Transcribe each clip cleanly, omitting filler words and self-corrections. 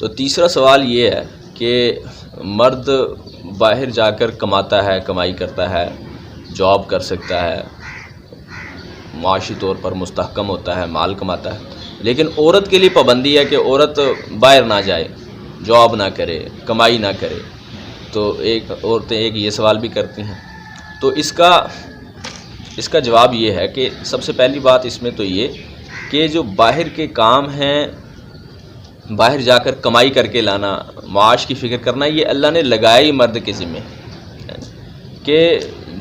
تو تیسرا سوال یہ ہے کہ مرد باہر جا کر کماتا ہے، کمائی کرتا ہے، جاب کر سکتا ہے، معاشی طور پر مستحکم ہوتا ہے، مال کماتا ہے، لیکن عورت کے لیے پابندی ہے کہ عورت باہر نہ جائے، جاب نہ کرے، کمائی نہ کرے۔ تو عورتیں یہ سوال بھی کرتی ہیں۔ تو اس کا جواب یہ ہے کہ سب سے پہلی بات اس میں تو یہ کہ جو باہر کے کام ہیں، باہر جا کر کمائی کر کے لانا، معاش کی فکر کرنا، یہ اللہ نے لگایا ہی مرد کے ذمے کہ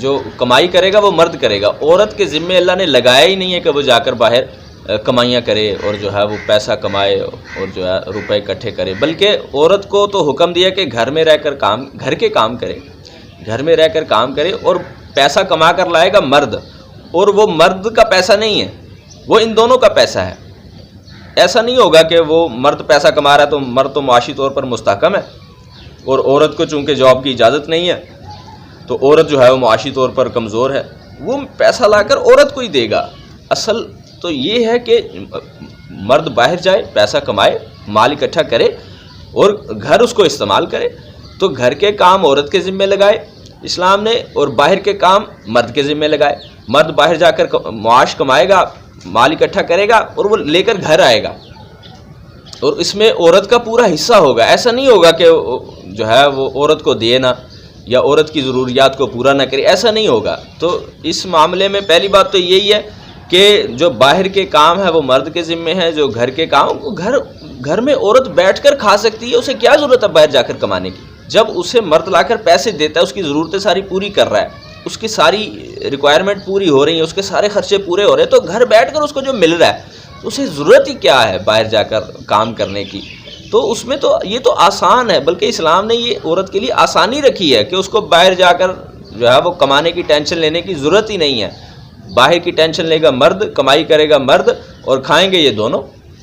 جو کمائی کرے گا وہ مرد کرے گا۔ عورت کے ذمے اللہ نے لگایا ہی نہیں ہے کہ وہ جا کر باہر کمائیاں کرے اور جو ہے وہ پیسہ کمائے اور جو ہے روپے اکٹھے کرے، بلکہ عورت کو تو حکم دیا کہ گھر میں رہ کر گھر کے کام کرے، گھر میں رہ کر کام کرے، اور پیسہ کما کر لائے گا مرد، اور وہ مرد کا پیسہ نہیں ہے، وہ ان دونوں کا پیسہ ہے۔ ایسا نہیں ہوگا کہ وہ مرد پیسہ کما رہا ہے تو مرد تو معاشی طور پر مستحکم ہے، اور عورت کو چونکہ جاب کی اجازت نہیں ہے تو عورت جو ہے وہ معاشی طور پر کمزور ہے، وہ پیسہ لا کر عورت کو ہی دے گا۔ اصل تو یہ ہے کہ مرد باہر جائے، پیسہ کمائے، مال اکٹھا کرے اور گھر اس کو استعمال کرے۔ تو گھر کے کام عورت کے ذمے لگائے اسلام نے، اور باہر کے کام مرد کے ذمے لگائے۔ مرد باہر جا کر معاش کمائے گا، مال اکٹھا کرے گا اور وہ لے کر گھر آئے گا، اور اس میں عورت کا پورا حصہ ہوگا۔ ایسا نہیں ہوگا کہ جو ہے وہ عورت کو دے نہ، یا عورت کی ضروریات کو پورا نہ کرے، ایسا نہیں ہوگا۔ تو اس معاملے میں پہلی بات تو یہی ہے کہ جو باہر کے کام ہے وہ مرد کے ذمے ہیں، جو گھر کے کام گھر میں عورت بیٹھ کر کھا سکتی ہے، اسے کیا ضرورت ہے باہر جا کر کمانے کی؟ جب اسے مرد لا کر پیسے دیتا ہے، اس کی ضرورتیں ساری پوری کر رہا ہے، اس کی ساری ریکوائرمنٹ پوری ہو رہی ہیں، اس کے سارے خرچے پورے ہو رہے ہیں، تو گھر بیٹھ کر اس کو جو مل رہا ہے اسے ضرورت ہی کیا ہے باہر جا کر کام کرنے کی؟ تو اس میں تو یہ تو آسان ہے، بلکہ اسلام نے یہ عورت کے لیے آسانی رکھی ہے کہ اس کو باہر جا کر جو ہے وہ کمانے کی ٹینشن لینے کی ضرورت ہی نہیں ہے۔ باہر کی ٹینشن لے گا مرد، کمائی کرے گا مرد، اور کھائیں گے یہ دونوں،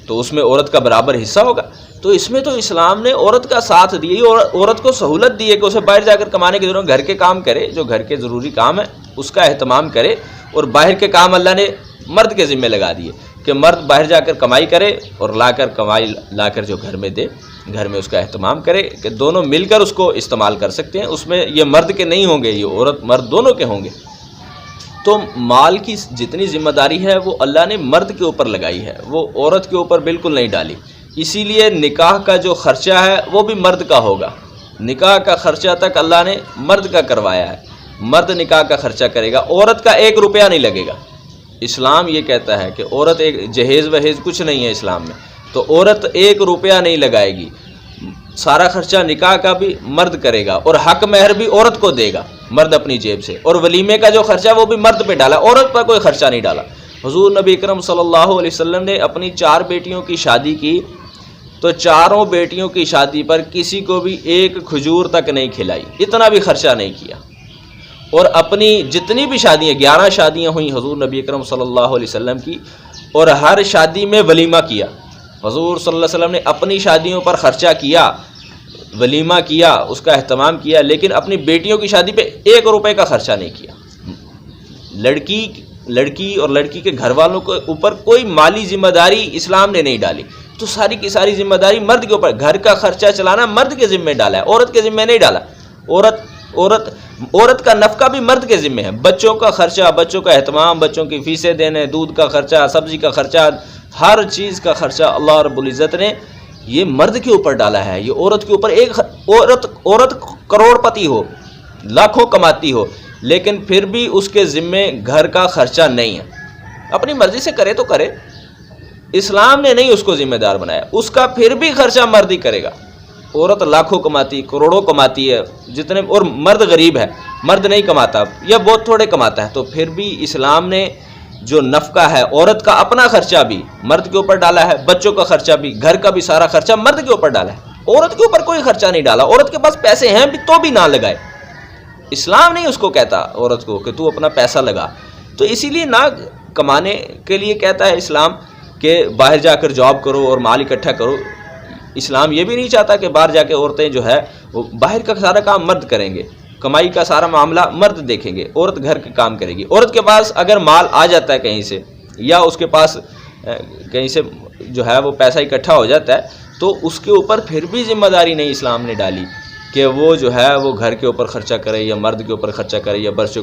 تو اس میں عورت کا برابر حصہ ہوگا۔ تو اس میں تو اسلام نے عورت کا ساتھ دیا اور عورت کو سہولت دی ہے کہ اسے باہر جا کر کمانے کی ضرورت، گھر کے کام کرے، جو گھر کے ضروری کام ہے اس کا اہتمام کرے، اور باہر کے کام اللہ نے مرد کے ذمے لگا دیے کہ مرد باہر جا کر کمائی کرے اور کمائی لا کر جو گھر میں دے، گھر میں اس کا اہتمام کرے، کہ دونوں مل کر اس کو استعمال کر سکتے ہیں۔ اس میں یہ مرد کے نہیں ہوں گے، یہ عورت مرد دونوں کے ہوں گے۔ تو مال کی جتنی ذمہ داری ہے وہ اللہ نے مرد کے اوپر لگائی ہے، وہ عورت کے اوپر بالکل نہیں ڈالی۔ اسی لیے نکاح کا جو خرچہ ہے وہ بھی مرد کا ہوگا، نکاح کا خرچہ تک اللہ نے مرد کا کروایا ہے، مرد نکاح کا خرچہ کرے گا، عورت کا 1 روپیہ نہیں لگے گا۔ اسلام یہ کہتا ہے کہ عورت جہیز وہیز کچھ نہیں ہے اسلام میں، تو عورت 1 روپیہ نہیں لگائے گی، سارا خرچہ نکاح کا بھی مرد کرے گا، اور حق مہر بھی عورت کو دے گا مرد اپنی جیب سے، اور ولیمے کا جو خرچہ وہ بھی مرد پہ ڈالا، عورت پر کوئی خرچہ نہیں ڈالا۔ حضور نبی اکرم صلی اللہ علیہ وسلم نے اپنی 4 بیٹیوں کی شادی کی، تو 4 بیٹیوں کی شادی پر کسی کو بھی 1 کھجور تک نہیں کھلائی، اتنا بھی خرچہ نہیں کیا۔ اور اپنی جتنی بھی شادیاں 11 شادیاں ہوئیں حضور نبی اکرم صلی اللہ علیہ وسلم کی، اور ہر شادی میں ولیمہ کیا۔ حضور صلی اللہ علیہ وسلم نے اپنی شادیوں پر خرچہ کیا، ولیمہ کیا، اس کا اہتمام کیا، لیکن اپنی بیٹیوں کی شادی پہ 1 روپے کا خرچہ نہیں کیا۔ لڑکی اور لڑکی کے گھر والوں کے اوپر کوئی مالی ذمہ داری اسلام نے نہیں ڈالی، تو ساری کی ساری ذمہ داری مرد کے اوپر، گھر کا خرچہ چلانا مرد کے ذمہ ڈالا ہے، عورت کے ذمہ نہیں ڈالا۔ عورت کا نفقہ بھی مرد کے ذمہ ہے، بچوں کا خرچہ، بچوں کا اہتمام، بچوں کی فیسیں دینے، دودھ کا خرچہ، سبزی کا خرچہ، ہر چیز کا خرچہ اللہ رب العزت نے یہ مرد کے اوپر ڈالا ہے۔ یہ عورت کے اوپر عورت کروڑ پتی ہو، لاکھوں کماتی ہو، لیکن پھر بھی اس کے ذمے گھر کا خرچہ نہیں ہے، اپنی مرضی سے کرے تو کرے، اسلام نے نہیں اس کو ذمہ دار بنایا، اس کا پھر بھی خرچہ مرد ہی کرے گا۔ عورت لاکھوں کماتی، کروڑوں کماتی ہے جتنے، اور مرد غریب ہے، مرد نہیں کماتا یا بہت تھوڑے کماتا ہے، تو پھر بھی اسلام نے جو نفقہ ہے عورت کا اپنا خرچہ بھی مرد کے اوپر ڈالا ہے، بچوں کا خرچہ بھی، گھر کا بھی سارا خرچہ مرد کے اوپر ڈالا ہے، عورت کے اوپر کوئی خرچہ نہیں ڈالا۔ عورت کے پاس پیسے ہیں بھی تو بھی نہ لگائے، اسلام نہیں اس کو کہتا عورت کو کہ تو اپنا پیسہ لگا۔ تو اسی لیے نہ کمانے کے لیے کہتا ہے اسلام کہ باہر جا کر جاب کرو اور مال اکٹھا کرو۔ اسلام یہ بھی نہیں چاہتا کہ باہر جا کے عورتیں جو ہے وہ باہر کا سارا کام مرد کریں گے، کمائی کا سارا معاملہ مرد دیکھیں گے، عورت گھر کے کام کرے گی۔ عورت کے پاس اگر مال آ جاتا ہے کہیں سے، یا اس کے پاس کہیں سے جو ہے وہ پیسہ اکٹھا ہو جاتا ہے، تو اس کے اوپر پھر بھی ذمہ داری نہیں اسلام نے ڈالی کہ وہ جو ہے وہ گھر کے اوپر خرچہ کرے یا مرد کے اوپر خرچہ کرے یا بچوں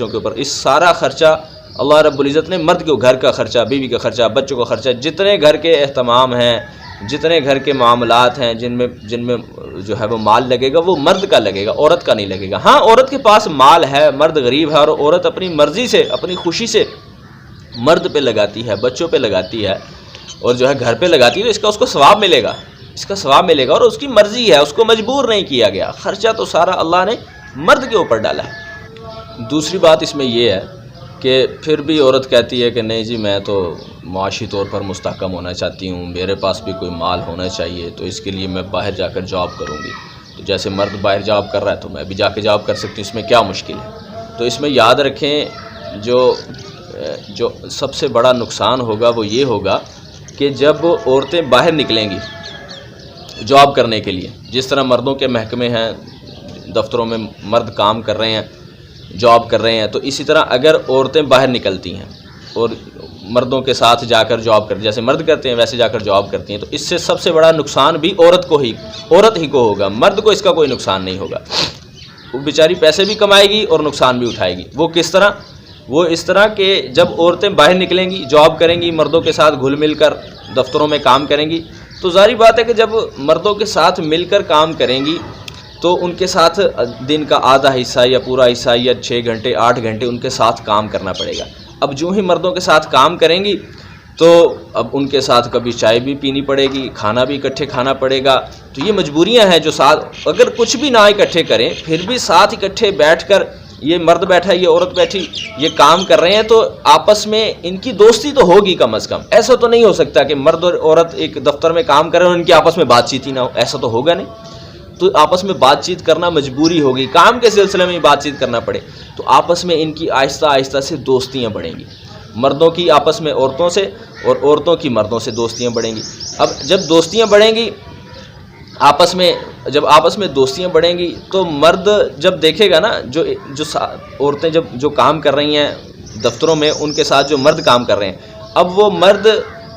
کے اوپر. اس سارا خرچہ اللہ رب العزت نے مرد کے گھر کا خرچہ، بیوی کا خرچہ، بچوں کا خرچہ، جتنے گھر کے اہتمام ہیں، جتنے گھر کے معاملات ہیں جن میں جو ہے وہ مال لگے گا وہ مرد کا لگے گا، عورت کا نہیں لگے گا. ہاں عورت کے پاس مال ہے، مرد غریب ہے، اور عورت اپنی مرضی سے اپنی خوشی سے مرد پہ لگاتی ہے، بچوں پہ لگاتی ہے اور جو ہے گھر پہ لگاتی ہے، تو اس کا اس کو ثواب ملے گا، اس کا ثواب ملے گا، اور اس کی مرضی ہے، اس کو مجبور نہیں کیا گیا. خرچہ تو سارا اللہ نے مرد کے اوپر ڈالا ہے. دوسری بات اس میں یہ ہے کہ پھر بھی عورت کہتی ہے کہ نہیں جی میں تو معاشی طور پر مستحکم ہونا چاہتی ہوں، میرے پاس بھی کوئی مال ہونا چاہیے، تو اس کے لیے میں باہر جا کر جاب کروں گی. تو جیسے مرد باہر جاب کر رہا ہے تو میں بھی جا کے جاب کر سکتی ہوں، اس میں کیا مشکل ہے؟ تو اس میں یاد رکھیں جو سب سے بڑا نقصان ہوگا وہ یہ ہوگا کہ جب عورتیں باہر نکلیں گی جاب کرنے کے لیے، جس طرح مردوں کے محکمے ہیں، دفتروں میں مرد کام کر رہے ہیں، جاب کر رہے ہیں، تو اسی طرح اگر عورتیں باہر نکلتی ہیں اور مردوں کے ساتھ جا کر جاب کرتی، جیسے مرد کرتے ہیں ویسے جا کر جاب کرتی ہیں، تو اس سے سب سے بڑا نقصان بھی عورت ہی کو ہوگا، مرد کو اس کا کوئی نقصان نہیں ہوگا. وہ بیچاری پیسے بھی کمائے گی اور نقصان بھی اٹھائے گی. وہ کس طرح؟ وہ اس طرح کہ جب عورتیں باہر نکلیں گی، جاب کریں گی، مردوں کے ساتھ گھل مل کر دفتروں میں کام کریں گی، تو ظاہری بات ہے کہ جب مردوں کے ساتھ مل کر کام کریں گی تو ان کے ساتھ دن کا آدھا حصہ یا پورا حصہ یا 6 گھنٹے 8 گھنٹے ان کے ساتھ کام کرنا پڑے گا. اب جو ہی مردوں کے ساتھ کام کریں گی تو اب ان کے ساتھ کبھی چائے بھی پینی پڑے گی، کھانا بھی اکٹھے کھانا پڑے گا. تو یہ مجبوریاں ہیں جو ساتھ اگر کچھ بھی نہ اکٹھے کریں پھر بھی ساتھ اکٹھے بیٹھ کر، یہ مرد بیٹھا ہے یہ عورت بیٹھی، یہ کام کر رہے ہیں، تو آپس میں ان کی دوستی تو ہوگی کم از کم. ایسا تو نہیں ہو سکتا کہ مرد اور عورت ایک دفتر میں کام کریں اور ان کی آپس میں بات چیت ہی نہ ہو، ایسا تو ہوگا نہیں. تو آپس میں بات چیت کرنا مجبوری ہوگی، کام کے سلسلے میں بات چیت کرنا پڑے تو آپس میں ان کی آہستہ آہستہ سے دوستیاں بڑھیں گی، مردوں کی آپس میں عورتوں سے اور عورتوں کی مردوں سے دوستیاں بڑھیں گی. اب جب دوستیاں بڑھیں گی جب آپس میں دوستیاں بڑھیں گی تو مرد جب دیکھے گا نا جو عورتیں جو کام کر رہی ہیں دفتروں میں، ان کے ساتھ جو مرد کام کر رہے ہیں، اب وہ مرد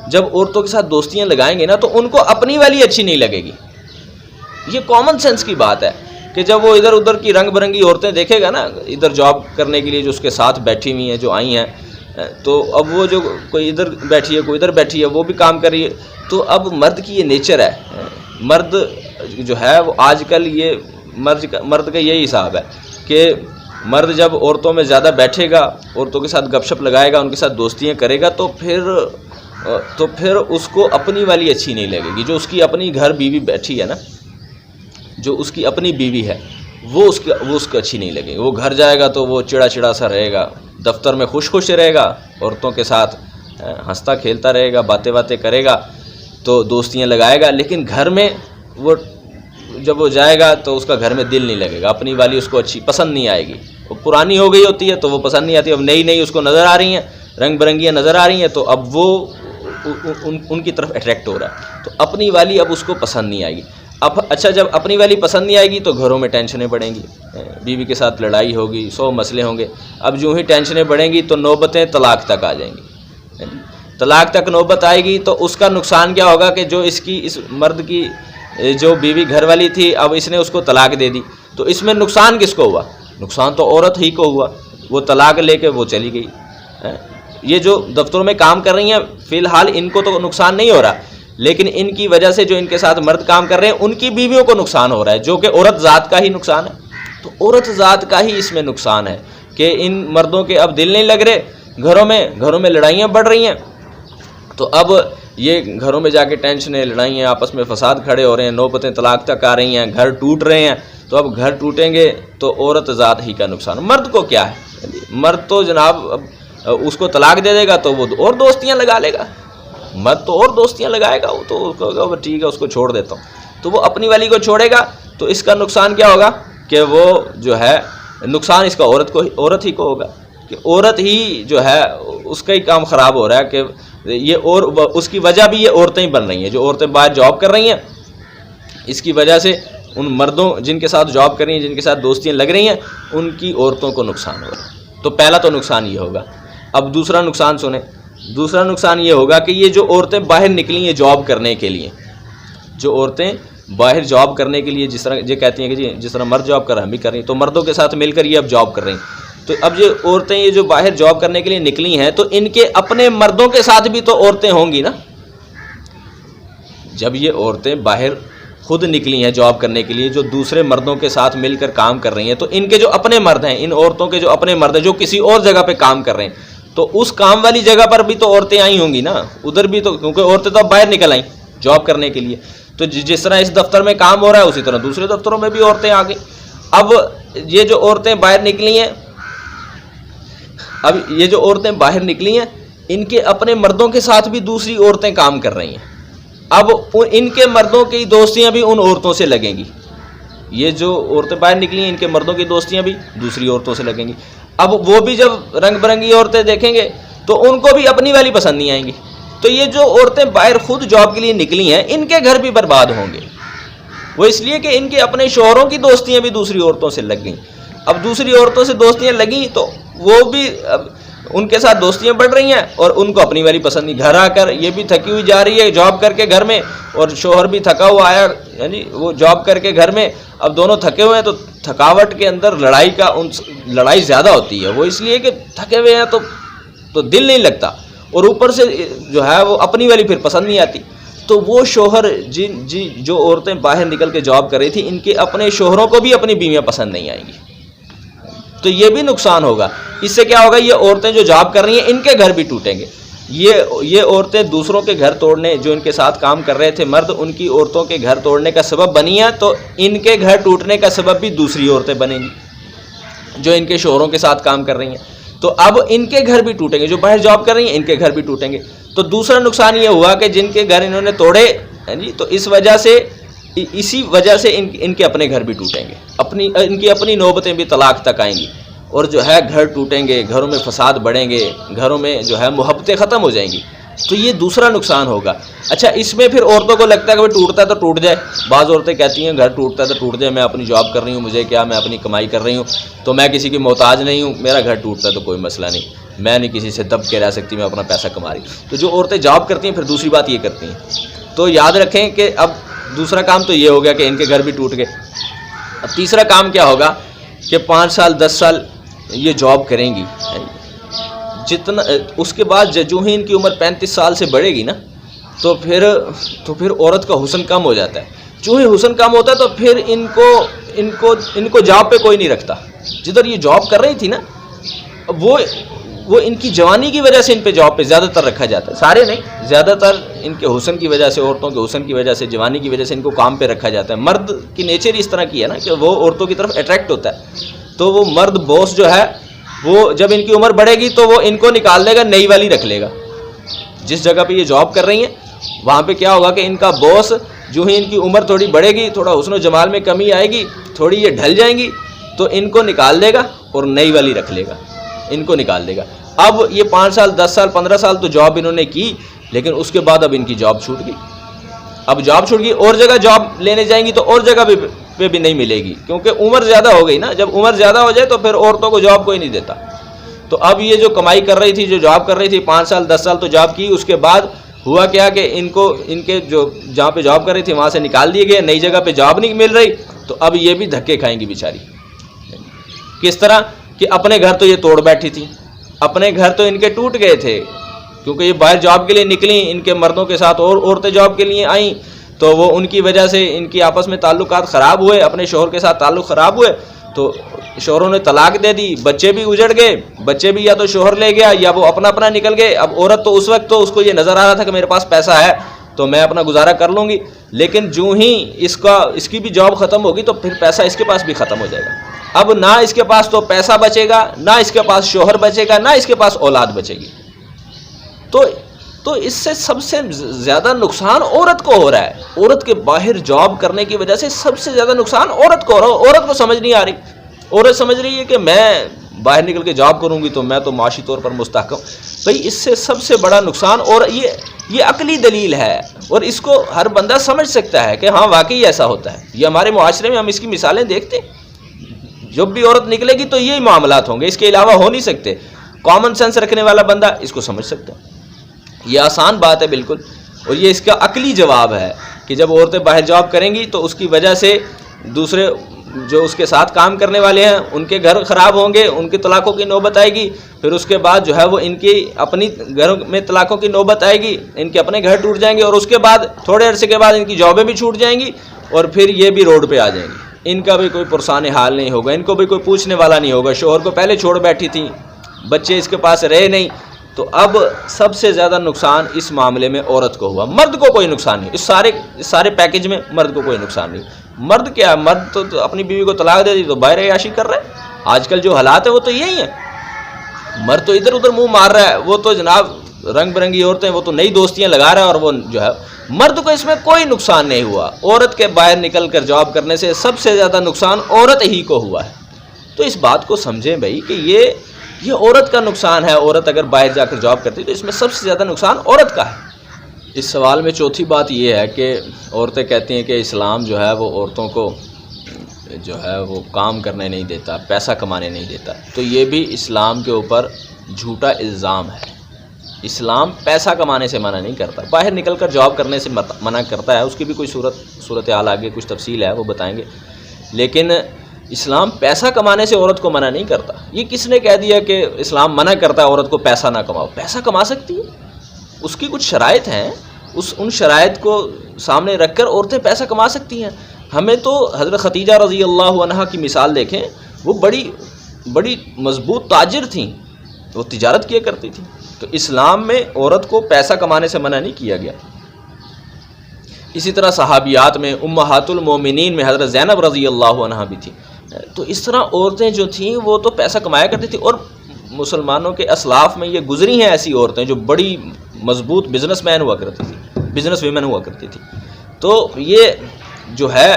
جب عورتوں کے ساتھ دوستیاں لگائیں گے نا تو ان کو اپنی والی اچھی نہیں لگے گی. یہ کامن سینس کی بات ہے کہ جب وہ ادھر ادھر کی رنگ برنگی عورتیں دیکھے گا نا ادھر جاب کرنے کے لیے جو اس کے ساتھ بیٹھی ہوئی ہیں جو آئی ہیں، تو اب وہ جو کوئی ادھر بیٹھی ہے کوئی ادھر بیٹھی ہے وہ بھی کام کر رہی ہے، تو اب مرد کی یہ نیچر ہے. مرد جو ہے وہ آج کل یہ مرد کا یہی حساب ہے کہ مرد جب عورتوں میں زیادہ بیٹھے گا، عورتوں کے ساتھ گپ شپ لگائے گا، ان کے ساتھ دوستیاں کرے گا، تو پھر اس کو اپنی والی اچھی نہیں لگے گی. جو اس کی اپنی گھر بیوی بیٹھی ہے نا، جو اس کی اپنی بیوی ہے وہ اس کو اچھی نہیں لگے گی. وہ گھر جائے گا تو وہ چڑا سا رہے گا، دفتر میں خوش رہے گا، عورتوں کے ساتھ ہنستا کھیلتا رہے گا، باتیں کرے گا، تو دوستیاں لگائے گا. لیکن گھر میں جب وہ جائے گا تو اس کا گھر میں دل نہیں لگے گا، اپنی والی اس کو اچھی پسند نہیں آئے گی. وہ پرانی ہو گئی ہوتی ہے تو وہ پسند نہیں آتی، اب نئی اس کو نظر آ رہی ہیں، رنگ برنگیاں نظر آ رہی ہیں، تو اب وہ ان کی طرف اٹریکٹ ہو رہا ہے. تو اپنی والی اب اس کو پسند نہیں آئے گی. اچھا جب اپنی والی پسند نہیں آئے گی تو گھروں میں ٹینشنیں بڑھیں گی، بیوی کے ساتھ لڑائی ہوگی، 100 مسئلے ہوں گے. اب جو ہی ٹینشنیں بڑھیں گی تو نوبتیں طلاق تک آ جائیں گی. طلاق تک نوبت آئے گی تو اس کا نقصان کیا ہوگا کہ جو اس مرد کی جو بیوی گھر والی تھی اب اس نے اس کو طلاق دے دی، تو اس میں نقصان کس کو ہوا؟ نقصان تو عورت ہی کو ہوا. وہ طلاق لے کے وہ چلی گئی. یہ جو دفتروں میں کام کر رہی ہیں فی الحال ان کو تو نقصان نہیں ہو رہا، لیکن ان کی وجہ سے جو ان کے ساتھ مرد کام کر رہے ہیں ان کی بیویوں کو نقصان ہو رہا ہے، جو کہ عورت ذات کا ہی نقصان ہے. تو عورت ذات کا ہی اس میں نقصان ہے کہ ان مردوں کے اب دل نہیں لگ رہے، گھروں میں لڑائیاں بڑھ رہی ہیں. تو اب یہ گھروں میں جا کے ٹینشنیں، لڑائیاں، آپس میں فساد کھڑے ہو رہے ہیں، نوبتیں طلاق تک آ رہی ہیں، گھر ٹوٹ رہے ہیں. تو اب گھر ٹوٹیں گے تو عورت ذات ہی کا نقصان. مرد کو کیا ہے؟ مرد تو جناب اس کو طلاق دے گا تو وہ اور دوستیاں لگا لے گا، مرد تو اور دوستیاں لگائے گا، وہ تو ٹھیک ہے اس کو چھوڑ دیتا ہوں. تو وہ اپنی والی کو چھوڑے گا تو اس کا نقصان کیا ہوگا کہ وہ جو ہے نقصان اس کا عورت ہی کو ہوگا، کہ عورت ہی جو ہے اس کا ہی کام خراب ہو رہا ہے، کہ یہ اور اس کی وجہ بھی یہ عورتیں ہی بن رہی ہیں. جو عورتیں باہر جاب کر رہی ہیں اس کی وجہ سے ان مردوں جن کے ساتھ جاب کر رہی ہیں، جن کے ساتھ دوستیاں لگ رہی ہیں، ان کی عورتوں کو نقصان ہو رہا ہے. تو پہلا تو نقصان یہ ہوگا. اب دوسرا نقصان سنیں. دوسرا نقصان یہ ہوگا کہ یہ جو عورتیں باہر نکلی ہیں جاب کرنے کے لیے، جو عورتیں باہر جاب کرنے کے لیے جس طرح یہ کہتی ہیں کہ جی جس طرح مرد جاب کر رہا ہے ہم بھی کر رہی ہیں، تو مردوں کے ساتھ مل کر یہ اب جاب کر رہی ہیں، تو اب یہ عورتیں یہ جو باہر جاب کرنے کے لیے نکلی ہیں تو ان کے اپنے مردوں کے ساتھ بھی تو عورتیں ہوں گی نا. جب یہ عورتیں باہر خود نکلی ہیں جاب کرنے کے لیے جو دوسرے مردوں کے ساتھ مل کر کام کر رہی ہیں، تو ان کے جو اپنے مرد ہیں، ان عورتوں کے جو اپنے مرد ہیں جو کسی اور جگہ پہ کام کر رہے ہیں، تو اس کام والی جگہ پر بھی تو عورتیں آئی ہوں گی نا، ادھر بھی تو، کیونکہ عورتیں تو اب باہر نکل آئیں جاب کرنے کے لیے. تو جس طرح اس دفتر میں کام ہو رہا ہے اسی طرح دوسرے دفتروں میں بھی عورتیں آ گئیں. اب یہ جو عورتیں باہر نکلی ہیں ان کے اپنے مردوں کے ساتھ بھی دوسری عورتیں کام کر رہی ہیں. اب ان کے مردوں کی دوستیاں بھی ان عورتوں سے لگیں گی. یہ جو عورتیں باہر نکلی ہیں ان کے مردوں کی دوستیاں بھی دوسری عورتوں سے لگیں گی. اب وہ بھی جب رنگ برنگی عورتیں دیکھیں گے تو ان کو بھی اپنی والی پسند نہیں آئیں گی. تو یہ جو عورتیں باہر خود جاب کے لیے نکلی ہیں ان کے گھر بھی برباد ہوں گے. وہ اس لیے کہ ان کے اپنے شوہروں کی دوستیاں بھی دوسری عورتوں سے لگ گئیں. اب دوسری عورتوں سے دوستیاں لگیں تو وہ بھی اب ان کے ساتھ دوستیاں بڑھ رہی ہیں اور ان کو اپنی والی پسند نہیں. گھر آ کر یہ بھی تھکی ہوئی جا رہی ہے جاب کر کے گھر میں، اور شوہر بھی تھکا ہوا آیا یعنی وہ جاب کر کے گھر میں. اب دونوں تھکے ہوئے ہیں تو تھکاوٹ کے اندر لڑائی زیادہ ہوتی ہے. وہ اس لیے کہ تھکے ہوئے ہیں تو دل نہیں لگتا، اور اوپر سے جو ہے وہ اپنی والی پھر پسند نہیں آتی. تو وہ شوہر جو عورتیں باہر نکل کے جاب کر رہی تھی ان کے اپنے شوہروں کو بھی اپنی بیویاں پسند نہیں آئیں گی. تو یہ بھی نقصان ہوگا. اس سے کیا ہوگا، یہ عورتیں جو جاب کر رہی ہیں ان کے گھر بھی ٹوٹیں گے. یہ عورتیں دوسروں کے گھر توڑنے، جو ان کے ساتھ کام کر رہے تھے مرد، ان کی عورتوں کے گھر توڑنے کا سبب بنی ہیں، تو ان کے گھر ٹوٹنے کا سبب بھی دوسری عورتیں بنیں گی جو ان کے شوہروں کے ساتھ کام کر رہی ہیں. تو اب ان کے گھر بھی ٹوٹیں گے، جو باہر جاب کر رہی ہیں ان کے گھر بھی ٹوٹیں گے. تو دوسرا نقصان یہ ہوا کہ جن کے گھر انہوں نے توڑے تو اسی وجہ سے ان کے اپنے گھر بھی ٹوٹیں گے، ان کی اپنی نوبتیں بھی طلاق تک آئیں گی، اور جو ہے گھر ٹوٹیں گے، گھروں میں فساد بڑھیں گے، گھروں میں جو ہے محبتیں ختم ہو جائیں گی. تو یہ دوسرا نقصان ہوگا. اچھا، اس میں پھر عورتوں کو لگتا ہے کہ ٹوٹتا ہے تو ٹوٹ جائے. بعض عورتیں کہتی ہیں گھر ٹوٹتا ہے تو ٹوٹ جائے، میں اپنی جاب کر رہی ہوں، مجھے کیا، میں اپنی کمائی کر رہی ہوں تو میں کسی کی محتاج نہیں ہوں، میرا گھر ٹوٹتا ہے تو کوئی مسئلہ نہیں، میں نہیں کسی سے دب کے رہ سکتی، میں اپنا پیسہ کما رہی ہوں. تو جو عورتیں جاب کرتی ہیں پھر دوسری بات یہ کرتی ہیں. تو یاد رکھیں کہ اب دوسرا کام تو یہ ہو گیا کہ ان کے گھر بھی ٹوٹ گئے. اب تیسرا کام کیا ہوگا کہ 5 سال 10 سال یہ جاب کریں گی، جتنا اس کے بعد جو ہی ان کی عمر 35 سال سے بڑھے گی نا تو پھر عورت کا حسن کم ہو جاتا ہے. جو ہی حسن کم ہوتا ہے تو پھر ان کو جاب پہ کوئی نہیں رکھتا. جدھر یہ جاب کر رہی تھی نا وہ ان کی جوانی کی وجہ سے ان پہ جاب پہ زیادہ تر رکھا جاتا ہے. سارے نہیں، زیادہ تر ان کے حسن کی وجہ سے، عورتوں کے حسن کی وجہ سے، جوانی کی وجہ سے ان کو کام پہ رکھا جاتا ہے. مرد کی نیچر اس طرح کی ہے نا کہ وہ عورتوں کی طرف اٹریکٹ ہوتا ہے. تو وہ مرد باس جو ہے وہ جب ان کی عمر بڑھے گی تو وہ ان کو نکال دے گا، نئی والی رکھ لے گا. جس جگہ پہ یہ جاب کر رہی ہیں وہاں پہ کیا ہوگا کہ ان کا باس جو ہی ان کی عمر تھوڑی بڑھے گی، تھوڑا حسن و جمال میں کمی آئے گی، تھوڑی یہ ڈھل جائیں گی تو ان کو نکال دے گا اور نئی والی رکھ لے گا، ان کو نکال دے گا. اب یہ 5 سال 10 سال 15 سال تو جاب انہوں نے کی، لیکن اس کے بعد اب ان کی جاب چھوٹ گئی. اب جاب چھوٹ گئی، اور جگہ جاب لینے جائیں گی تو اور جگہ پہ بھی نہیں ملے گی، کیونکہ عمر زیادہ ہو گئی نا. جب عمر زیادہ ہو جائے تو پھر عورتوں کو جاب کوئی نہیں دیتا. تو اب یہ جو کمائی کر رہی تھی، جو جاب کر رہی تھی 5 سال 10 سال تو جاب کی، اس کے بعد ہوا کیا کہ ان کے جو جہاں پہ جاب کر رہی تھی وہاں سے نکال دیے گئے، نئی جگہ پہ جاب نہیں مل رہی. تو اب یہ بھی دھکے کھائیں گی بیچاری. کس طرح کہ اپنے گھر تو یہ توڑ بیٹھی تھی، اپنے گھر تو ان کے ٹوٹ گئے تھے کیونکہ یہ باہر جاب کے لیے نکلیں، ان کے مردوں کے ساتھ اور عورتیں جاب کے لیے آئیں، تو وہ ان کی وجہ سے ان کی آپس میں تعلقات خراب ہوئے، اپنے شوہر کے ساتھ تعلق خراب ہوئے، تو شوہروں نے طلاق دے دی، بچے بھی اجڑ گئے، بچے بھی یا تو شوہر لے گیا یا وہ اپنا نکل گئے. اب عورت تو اس وقت تو اس کو یہ نظر آ رہا تھا کہ میرے پاس پیسہ ہے تو میں اپنا گزارا کر لوں گی، لیکن جو ہی اس کی بھی جاب ختم ہوگی تو پھر پیسہ اس کے پاس بھی ختم ہو جائے گا. اب نہ اس کے پاس تو پیسہ بچے گا، نہ اس کے پاس شوہر بچے گا، نہ اس کے پاس اولاد بچے گی. تو اس سے سب سے زیادہ نقصان عورت کو ہو رہا ہے. عورت کے باہر جاب کرنے کی وجہ سے سب سے زیادہ نقصان عورت کو ہو رہا ہے. عورت کو سمجھ نہیں آ رہی. عورت سمجھ رہی ہے کہ میں باہر نکل کے جاب کروں گی تو میں تو معاشی طور پر مستحکم. بھئی اس سے سب سے بڑا نقصان، اور یہ عقلی دلیل ہے اور اس کو ہر بندہ سمجھ سکتا ہے کہ ہاں واقعی ایسا ہوتا ہے. یہ ہمارے معاشرے میں ہم اس کی مثالیں دیکھتے ہیں. جب بھی عورت نکلے گی تو یہی معاملات ہوں گے، اس کے علاوہ ہو نہیں سکتے. کامن سینس رکھنے والا بندہ اس کو سمجھ سکتا ہے. یہ آسان بات ہے بالکل، اور یہ اس کا عقلی جواب ہے کہ جب عورتیں باہر جاب کریں گی تو اس کی وجہ سے دوسرے جو اس کے ساتھ کام کرنے والے ہیں ان کے گھر خراب ہوں گے، ان کی طلاقوں کی نوبت آئے گی، پھر اس کے بعد جو ہے وہ ان کی اپنی گھروں میں طلاقوں کی نوبت آئے گی، ان کے اپنے گھر ٹوٹ جائیں گے، اور اس کے بعد تھوڑے عرصے کے بعد ان کی جابیں بھی چھوٹ جائیں گی، اور پھر یہ بھی روڈ پہ آ جائیں گی، ان کا بھی کوئی پرسان حال نہیں ہوگا، ان کو بھی کوئی پوچھنے والا نہیں ہوگا، شوہر کو پہلے چھوڑ بیٹھی تھیں، بچے اس کے پاس رہے نہیں۔ تو اب سب سے زیادہ نقصان اس معاملے میں عورت کو ہوا، مرد کو کوئی نقصان نہیں، اس سارے پیکج میں مرد کو کوئی نقصان نہیں۔ مرد کیا، مرد تو اپنی بیوی کو طلاق دے دی تو باہر عیاشی کر رہا ہے، آج کل جو حالات ہیں وہ تو یہی ہیں، مرد تو ادھر ادھر منہ مار رہا ہے، وہ تو جناب رنگ برنگی عورتیں وہ تو نئی دوستیاں لگا رہا ہے، اور وہ جو ہے مرد کو اس میں کوئی نقصان نہیں ہوا۔ عورت کے باہر نکل کر جاب کرنے سے سب سے زیادہ نقصان عورت ہی کو ہوا ہے۔ تو اس بات کو سمجھیں بھائی کہ یہ عورت کا نقصان ہے، عورت اگر باہر جا کر جاب کرتی تو اس میں سب سے زیادہ نقصان عورت کا ہے۔ اس سوال میں چوتھی بات یہ ہے کہ عورتیں کہتی ہیں کہ اسلام جو ہے وہ عورتوں کو جو ہے وہ کام کرنے نہیں دیتا، پیسہ کمانے نہیں دیتا، تو یہ بھی اسلام کے اوپر جھوٹا الزام ہے۔ اسلام پیسہ کمانے سے منع نہیں کرتا، باہر نکل کر جاب کرنے سے منع کرتا ہے، اس کی بھی کوئی صورتحال آگے کچھ تفصیل ہے وہ بتائیں گے، لیکن اسلام پیسہ کمانے سے عورت کو منع نہیں کرتا۔ یہ کس نے کہہ دیا کہ اسلام منع کرتا ہے عورت کو پیسہ نہ کماؤ؟ پیسہ کما سکتی ہے، اس کی کچھ شرائط ہیں، ان شرائط کو سامنے رکھ کر عورتیں پیسہ کما سکتی ہیں۔ ہمیں تو حضرت خدیجہ رضی اللہ عنہا کی مثال دیکھیں، وہ بڑی مضبوط تاجر تھیں، وہ تجارت کیا کرتی تھیں، تو اسلام میں عورت کو پیسہ کمانے سے منع نہیں کیا گیا۔ اسی طرح صحابیات میں امہات المومنین میں حضرت زینب رضی اللہ عنہا بھی تھی۔ تو اس طرح عورتیں جو تھیں وہ تو پیسہ کمایا کرتی تھیں، اور مسلمانوں کے اسلاف میں یہ گزری ہیں ایسی عورتیں جو بڑی مضبوط بزنس مین ہوا کرتی تھی، بزنس ویمن ہوا کرتی تھی۔ تو یہ جو ہے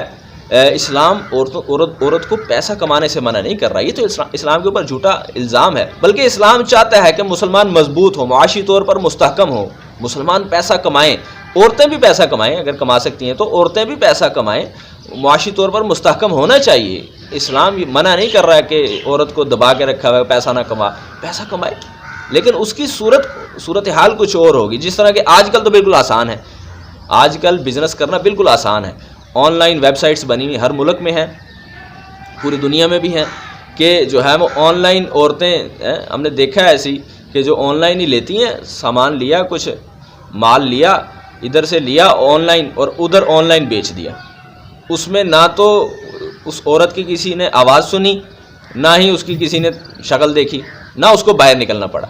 اسلام عورت کو پیسہ کمانے سے منع نہیں کر رہا، یہ تو اسلام کے اوپر جھوٹا الزام ہے، بلکہ اسلام چاہتا ہے کہ مسلمان مضبوط ہوں، معاشی طور پر مستحکم ہوں، مسلمان پیسہ کمائیں، عورتیں بھی پیسہ کمائیں، اگر کما سکتی ہیں تو عورتیں بھی پیسہ کمائیں، معاشی طور پر مستحکم ہونا چاہیے۔ اسلام یہ منع نہیں کر رہا ہے کہ عورت کو دبا کے رکھا ہوا ہے پیسہ نہ کما، پیسہ کمائے، لیکن اس کی صورتحال کچھ اور ہوگی۔ جس طرح کہ آج کل تو بالکل آسان ہے، آج کل بزنس کرنا بالکل آسان ہے، آن لائن ویب سائٹس بنی ہوئی ہر ملک میں ہیں، پوری دنیا میں بھی ہیں، کہ جو ہے وہ آن لائن عورتیں ہم نے دیکھا ہے ایسی کہ جو آن لائن ہی لیتی ہیں، سامان لیا، کچھ مال لیا، ادھر سے لیا آن لائن اور ادھر آن لائن بیچ دیا۔ اس میں نہ تو اس عورت کی کسی نے آواز سنی، نہ ہی اس کی کسی نے شکل دیکھی، نہ اس کو باہر نکلنا پڑا۔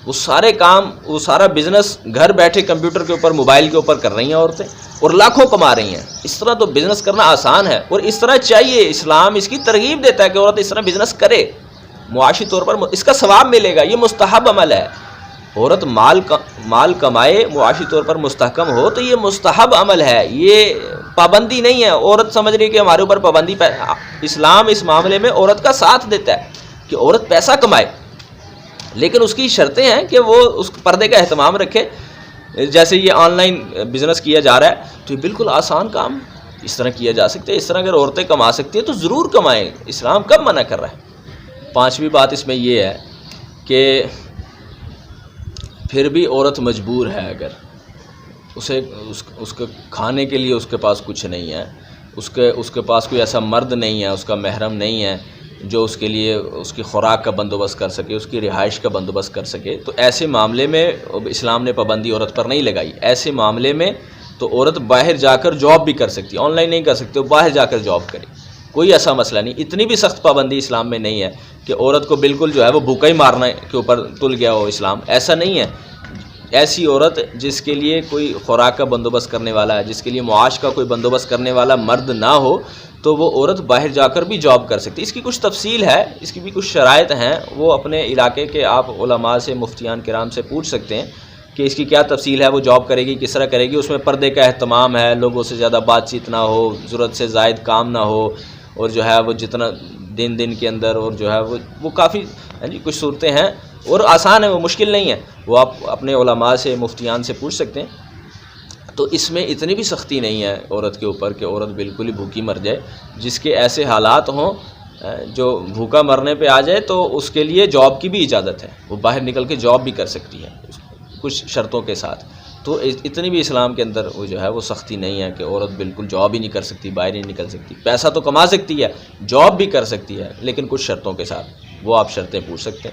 وہ سارے کام، وہ سارا بزنس گھر بیٹھے کمپیوٹر کے اوپر، موبائل کے اوپر کر رہی ہیں عورتیں، اور لاکھوں کما رہی ہیں۔ اس طرح تو بزنس کرنا آسان ہے، اور اس طرح چاہیے، اسلام اس کی ترغیب دیتا ہے کہ عورت اس طرح بزنس کرے، معاشی طور پر اس کا ثواب ملے گا، یہ مستحب عمل ہے۔ عورت مال کمائے، معاشی طور پر مستحکم ہو، تو یہ مستحب عمل ہے، یہ پابندی نہیں ہے۔ عورت سمجھ رہی ہے کہ ہمارے اوپر پابندی، اسلام اس معاملے میں عورت کا ساتھ دیتا ہے کہ عورت پیسہ کمائے، لیکن اس کی شرطیں ہیں کہ وہ اس پردے کا اہتمام رکھے۔ جیسے یہ آن لائن بزنس کیا جا رہا ہے تو یہ بالکل آسان کام، اس طرح کیا جا سکتا ہے۔ اس طرح اگر عورتیں کما سکتی ہیں تو ضرور کمائیں، اسلام کب منع کر رہا ہے۔ پانچویں بات اس میں یہ ہے کہ پھر بھی عورت مجبور ہے، اگر اس کے کھانے کے لیے اس کے پاس کچھ نہیں ہے، اس کے پاس کوئی ایسا مرد نہیں ہے، اس کا محرم نہیں ہے جو اس کے لیے اس کی خوراک کا بندوبست کر سکے، اس کی رہائش کا بندوبست کر سکے، تو ایسے معاملے میں اسلام نے پابندی عورت پر نہیں لگائی۔ ایسے معاملے میں تو عورت باہر جا کر جاب بھی کر سکتی ہے، آن لائن نہیں کر سکتی، وہ باہر جا کر جاب کرے، کوئی ایسا مسئلہ نہیں۔ اتنی بھی سخت پابندی اسلام میں نہیں ہے کہ عورت کو بالکل جو ہے وہ بھوکا ہی مارنے کے اوپر تل گیا ہو اسلام، ایسا نہیں ہے۔ ایسی عورت جس کے لیے کوئی خوراک کا بندوبست کرنے والا ہے، جس کے لیے معاش کا کوئی بندوبست کرنے والا مرد نہ ہو، تو وہ عورت باہر جا کر بھی جاب کر سکتی ہے۔ اس کی کچھ تفصیل ہے، اس کی بھی کچھ شرائط ہیں، وہ اپنے علاقے کے آپ علماء سے، مفتیان کرام سے پوچھ سکتے ہیں کہ اس کی کیا تفصیل ہے، وہ جاب کرے گی کس طرح کرے گی۔ اس میں پردے کا اہتمام ہے، لوگوں سے زیادہ بات چیت نہ ہو، ضرورت سے زائد کام نہ ہو، اور جو ہے وہ جتنا دن کے اندر، اور جو ہے وہ کافی کچھ صورتیں ہیں، اور آسان ہے، وہ مشکل نہیں ہے، وہ آپ اپنے علماء سے، مفتیان سے پوچھ سکتے ہیں۔ تو اس میں اتنی بھی سختی نہیں ہے عورت کے اوپر کہ عورت بالکل ہی بھوکی مر جائے۔ جس کے ایسے حالات ہوں جو بھوکا مرنے پہ آ جائے تو اس کے لیے جاب کی بھی اجازت ہے، وہ باہر نکل کے جاب بھی کر سکتی ہے کچھ شرطوں کے ساتھ۔ تو اتنی بھی اسلام کے اندر وہ جو ہے وہ سختی نہیں ہے کہ عورت بالکل جاب ہی نہیں کر سکتی، باہر ہی نہیں نکل سکتی. پیسہ تو کما سکتی ہے، جاب بھی کر سکتی ہے، لیکن کچھ شرطوں کے ساتھ. وہ آپ شرطیں پوچھ سکتے ہیں.